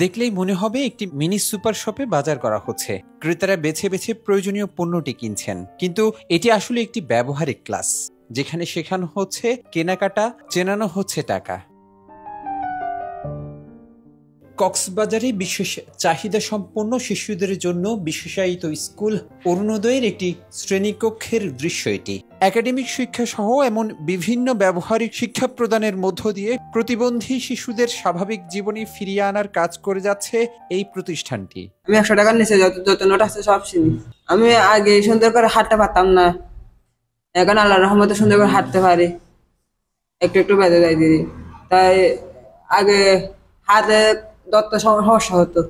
দেখলেই মনে হবে একটি মিনি সুপার শপে বাজার করা হচ্ছে। ক্রেতারা বেছে বেছে প্রয়োজনীয় পণ্যটি কিনছেন, কিন্তু এটি আসলে একটি ব্যবহারিক ক্লাস, যেখানে শেখানো হচ্ছে কেনাকাটা, চেনানো হচ্ছে টাকা। কক্সবাজারে বিশেষ চাহিদা সম্পন্ন শিশুদের জন্য বিশেষায়িত স্কুল অরুণোদয়ের একটি শ্রেণীকক্ষের দৃশ্য এটি। একাডেমিক শিক্ষা সহ এমন বিভিন্ন ব্যবহারিক শিক্ষা প্রদানের মধ্য দিয়ে প্রতিবন্ধী শিশুদের স্বাভাবিক জীবনে ফিরিয়ে আনার কাজ করে যাচ্ছে এই প্রতিষ্ঠানটি। আমি 100 টাকার নিচে যত নোট আছে সব চিনি। আমি আগে সুন্দর করে হাঁটতে পারতাম না, এখন আল্লাহর রহমতে সুন্দর করে হাঁটতে পারি, একটু একটু বেঁধে যায় দিদি। তাই আগে হাতে ধরতে সমস্যা হতো,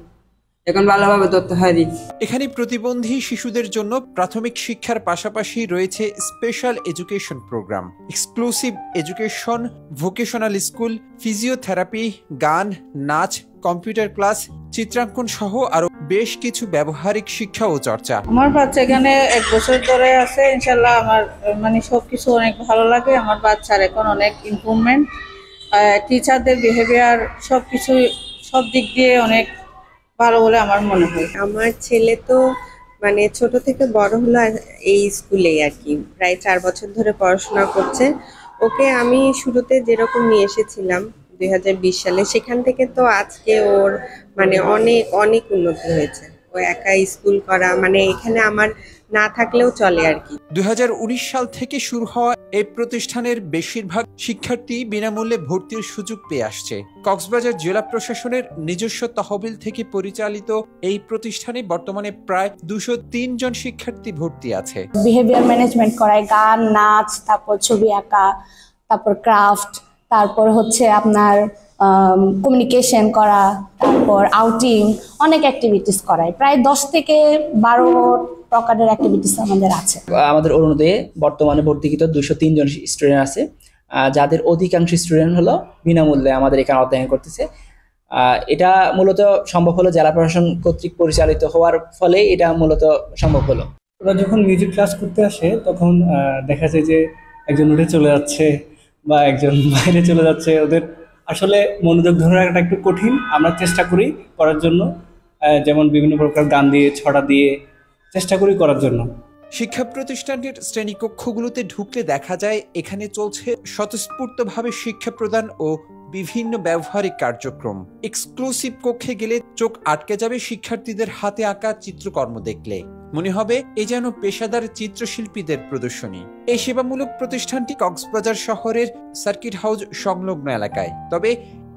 এখন ভালোভাবে ধরতে পারি। এখানে প্রতিবন্ধী শিশুদের জন্য প্রাথমিক শিক্ষার পাশাপাশি রয়েছে special education programme, exclusive education, vocational school, physiotherapy, গান, নাচ, কম্পিউটার ক্লাস, চিত্রাঙ্কন সহ আরো বেশ কিছু ব্যবহারিক শিক্ষা ও চর্চা। আমার বাচ্চা এখানে 1 বছর ধরে আছে, ইনশাল্লাহ আমার সবকিছু অনেক ভালো লাগে। আমার বাচ্চার এখন অনেক ইমপ্রুভমেন্ট, টিচারদের বিহেভিয়ার সবকিছু সব দিক দিয়ে অনেক ভালো বলে আমার মনে হয়। আমার ছেলে তো ছোট থেকে বড় হলো এই স্কুলেই আর কি, প্রায় 4 বছর ধরে পড়াশোনা করছে। ওকে আমি শুরুতে যেরকম নিয়ে এসেছিলাম 2020 সালে, সেখান থেকে তো আজকে ওর অনেক অনেক উন্নতি হয়েছে। ও একা স্কুল করা এখানে আমার না থাকলেও চলে আর কি। 2019 সাল থেকে শুরু হওয়া এই প্রতিষ্ঠানের বেশিরভাগ শিক্ষার্থী বিনামূল্যে ভর্তির সুযোগ পেয়ে আসছে। কক্সবাজার জেলা প্রশাসনের নিজস্ব তহবিল থেকে পরিচালিত এই প্রতিষ্ঠানে বর্তমানে প্রায় 203 জন শিক্ষার্থী ভর্তি আছে। বিহেভিয়ার ম্যানেজমেন্ট করায়, গান, নাচ, তারপর ছবি আঁকা, তারপর ক্রাফট, তারপর হচ্ছে আপনার কমিউনিকেশন করা, তারপর আউটিং, অনেক অ্যাক্টিভিটিস করায়। প্রায় 10 থেকে 12 প্রকারের অ্যাক্টিভিটিস আমাদের আছে। আমাদের অরুণোদয়ে বর্তমানে ভর্তিকৃত 203 জন স্টুডেন্ট আছে, যাদের অধিকাংশ স্টুডেন্ট হলো বিনামূল্যে আমাদের এখানে অধ্যয়ন করতেছে। এটা মূলত সম্ভব হলো জেলা প্রশাসন কর্তৃক পরিচালিত হওয়ার ফলে এটা মূলত সম্ভব হলো। ওরা যখন মিউজিক ক্লাস করতে আসে তখন দেখা যায় যে একজন উঠে চলে যাচ্ছে বা একজন বাইরে চলে যাচ্ছে। ওদের আসলে মনোযোগ ধরে রাখাটা একটু কঠিন। আমরা চেষ্টা করি করার জন্য, যেমন বিভিন্ন প্রকার গান দিয়ে, ছড়া দিয়ে চেষ্টা করি করার জন্য। শিক্ষা প্রতিষ্ঠানটির শ্রেণীকক্ষগুলোতে ঢুকলে দেখা যায় এখানে চলছে স্বতঃস্ফূর্তভাবে শিক্ষা প্রদান ও বিভিন্ন ব্যবহারিক কার্যক্রম। এক্সক্লুসিভ কক্ষে গেলে চোখ আটকে যাবে শিক্ষার্থীদের হাতে আঁকা চিত্রকর্ম দেখলে, মনে হবে এ যেন পেশাদার চিত্রশিল্পীদের প্রদর্শনী। এই সেবামূলক প্রতিষ্ঠানটি কক্সবাজার শহরের সার্কিট হাউস সংলগ্ন এলাকায়। তবে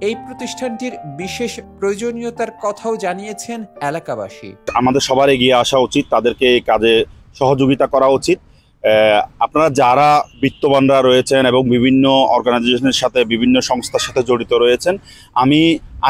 এই প্রতিষ্ঠানটির বিশেষ প্রয়োজনীয়তার কথাও জানিয়েছেন এলাকাবাসী। আমাদের সবার এগিয়ে আসা উচিত, তাদেরকে এই কাজে সহযোগিতা করা উচিত। আপনারা যারা বিত্তবানরা রয়েছেন এবং বিভিন্ন অর্গানাইজেশনের সাথে, বিভিন্ন সংস্থার সাথে জড়িত রয়েছেন, আমি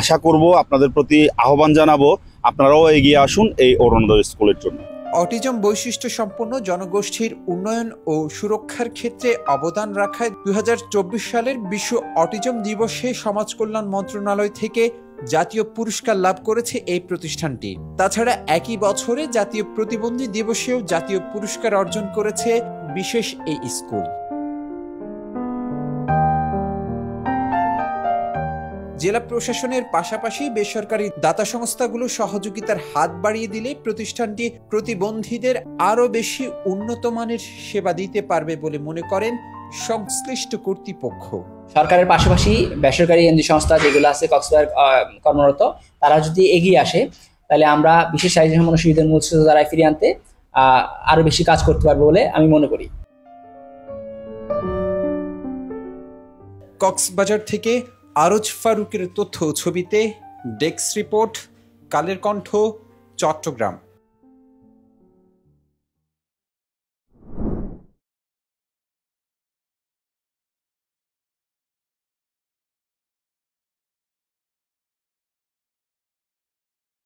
আশা করব, আপনাদের প্রতি আহ্বান জানাবো, আপনারাও এগিয়ে আসুন এই অরুণোদয় স্কুলের জন্য। অটিজম বৈশিষ্ট্য সম্পন্ন জনগোষ্ঠীর উন্নয়ন ও সুরক্ষার ক্ষেত্রে অবদান রাখায় 2024 সালের বিশ্ব অটিজম দিবসে সমাজ কল্যাণ মন্ত্রণালয় থেকে জাতীয় পুরস্কার লাভ করেছে এই প্রতিষ্ঠানটি। তাছাড়া একই বছরে জাতীয় প্রতিবন্ধী দিবসেও জাতীয় পুরস্কার অর্জন করেছে বিশেষ এই স্কুল। জেলা প্রশাসনের পাশাপাশি বেসরকারি দাতা সংস্থাগুলো সহযোগিতার হাত বাড়িয়ে দিলে প্রতিষ্ঠানটি প্রতিবন্ধীদের আরও বেশি উন্নত মানের সেবা দিতে পারবে বলে মনে করেন সংশ্লিষ্ট কর্তৃপক্ষ। সরকারের পাশাপাশি বেসরকারি এনজিও সংস্থা যেগুলো আছে কক্সবাজার কর্মরত, তারা যদি এগিয়ে আসে তাহলে আমরা বিশেষ চাহিদা সম্পন্ন শিশুদের মূল স্রোতধারায় ফিরিয়ে আনতে আরো বেশি কাজ করতে পারবো বলে আমি মনে করি। কক্সবাজার থেকে আরজ ফারুকের তথ্য ছবিতে ডেস্ক রিপোর্ট, কালের কণ্ঠ, চট্টগ্রাম।